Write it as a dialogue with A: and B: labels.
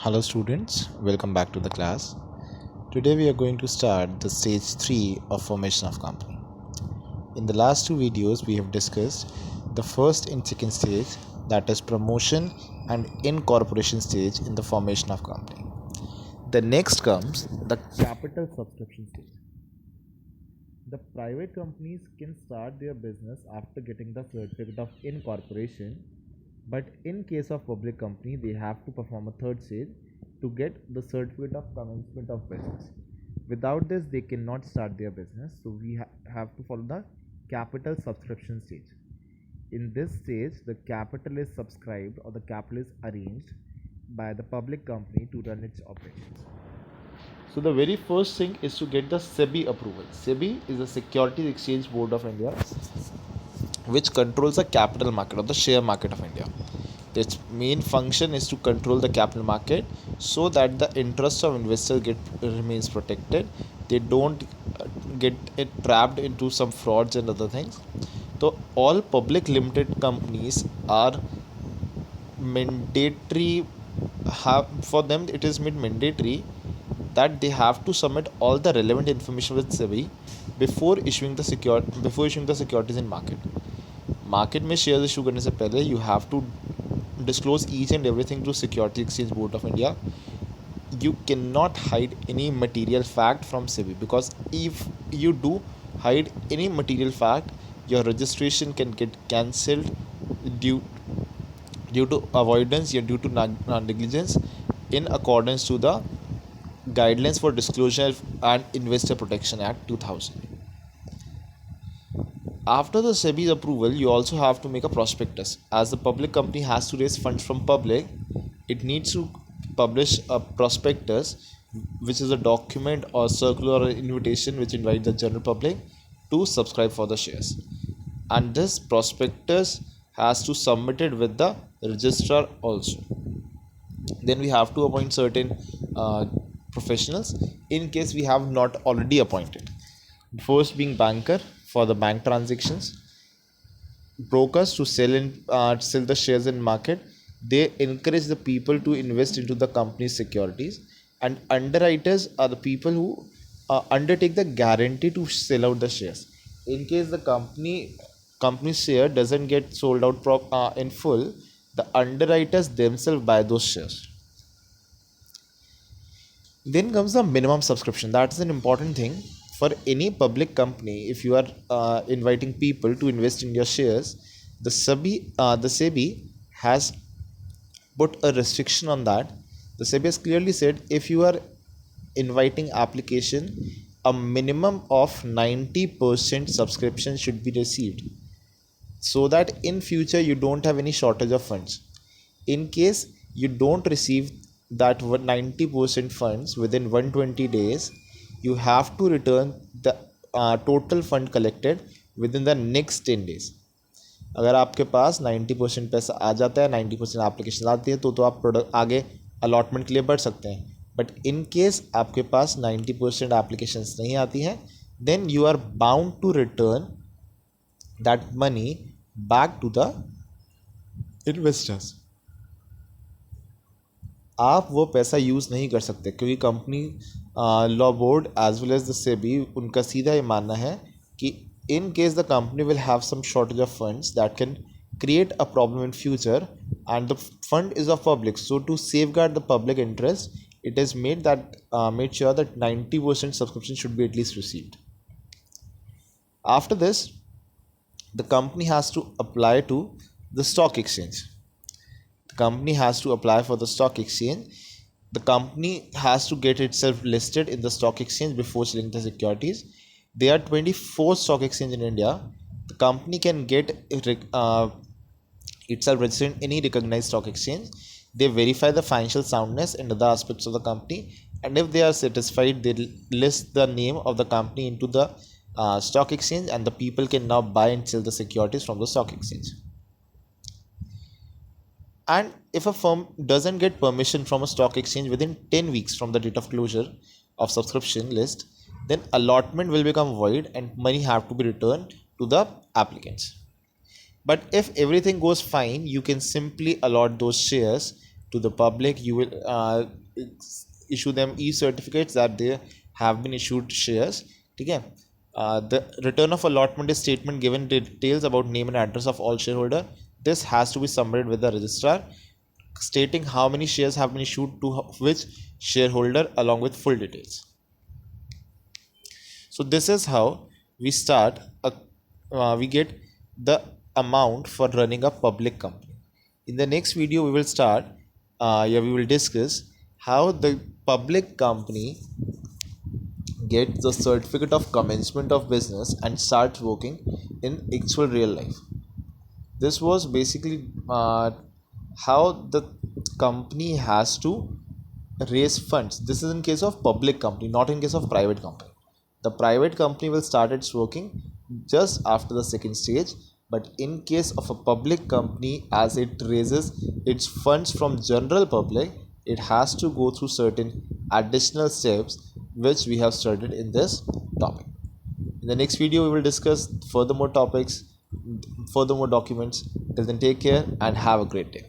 A: Hello students, welcome back to the class. Today we are going to start the stage 3 of formation of company. In the last two videos we have discussed the first and second stage, that is promotion and incorporation stage in the formation of company. The next comes the capital subscription stage. The private companies can start their business after getting the certificate of incorporation, but in case of public company they have to perform a third stage to get the certificate of commencement of business. Without this they cannot start their business, so we have to follow the capital subscription stage. In this stage the capital is subscribed or the capital is arranged by the public company to run its operations. So the very first thing is to get the SEBI approval. SEBI is the Securities Exchange Board of India, which controls the capital market or the share market of India. Its main function is to control the capital market so that the interest of investors remains protected. They don't get it trapped into some frauds and other things. So all public limited companies are mandatory. For them it is made mandatory that they have to submit all the relevant information with SEBI before issuing the securities in market. Market में share issue करने से पहले you have to disclose each and everything to Securities Exchange Board of India. You cannot hide any material fact from SEBI, because if you do hide any material fact, your registration can get cancelled due to avoidance or due to negligence in accordance to the Guidelines for Disclosure and Investor Protection Act 2000. After the SEBI's approval, you also have to make a prospectus. As the public company has to raise funds from public, it needs to publish a prospectus, which is a document or circular or invitation which invites the general public to subscribe for the shares. And this prospectus has to submit it with the registrar also. Then we have to appoint certain professionals in case we have not already appointed. First being banker for the bank transactions, brokers to sell the shares in market. They encourage the people to invest into the company's securities, and underwriters are the people who undertake the guarantee to sell out the shares. In case the company's share doesn't get sold out in full, the underwriters themselves buy those shares. Then comes the minimum subscription. That is an important thing for any public company. If you are inviting people to invest in your shares, the SEBI has put a restriction on that. The SEBI has clearly said if you are inviting application, a minimum of 90% subscription should be received, so that in future you don't have any shortage of funds. In case you don't receive that 90% funds within 120 days, you have to return the total fund collected within the next 10 days. अगर आपके पास 90% पैसा आ जाता है, 90% application आती है, तो आप product आगे अलॉटमेंट के लिए बढ़ सकते हैं. बट इन केस आपके पास 90% एप्लीकेशंस नहीं आती हैं, then you are bound to return that money back to the investors. आप वो पैसा यूज़ नहीं कर सकते, क्योंकि company law board as well as the SEBI, उनका सीधा ये मानना है कि in case the company will have some shortage of funds that can create a problem in future, and the fund is of public, so to safeguard the public interest, it is made sure that 90% subscription should be at least received. After this, the company has to apply to the stock exchange. The company has to apply for the stock exchange. The company has to get itself listed in the stock exchange before selling the securities. There are 24 stock exchange in India. The company can get itself registered in any recognized stock exchange. They verify the financial soundness and other aspects of the company, and if they are satisfied, they list the name of the company into the stock exchange, and the people can now buy and sell the securities from the stock exchange. And if a firm doesn't get permission from a stock exchange within 10 weeks from the date of closure of subscription list, then allotment will become void and money have to be returned to the applicants. But if everything goes fine, you can simply allot those shares to the public. You will issue them e-certificates that they have been issued shares. Okay. The return of allotment is statement given details about name and address of all shareholder. This has to be submitted with the registrar, stating how many shares have been issued to which shareholder along with full details. So this is how we start we get the amount for running a public company. In the next video we will start we will discuss how the public company gets the certificate of commencement of business and starts working in actual real life. This was basically how the company has to raise funds. This is in case of public company, not in case of private company. The private company will start its working just after the second stage, but in case of a public company, as it raises its funds from general public, it has to go through certain additional steps which we have studied in this topic. In the next video we will discuss furthermore topics, furthermore documents. Till then, take care and have a great day.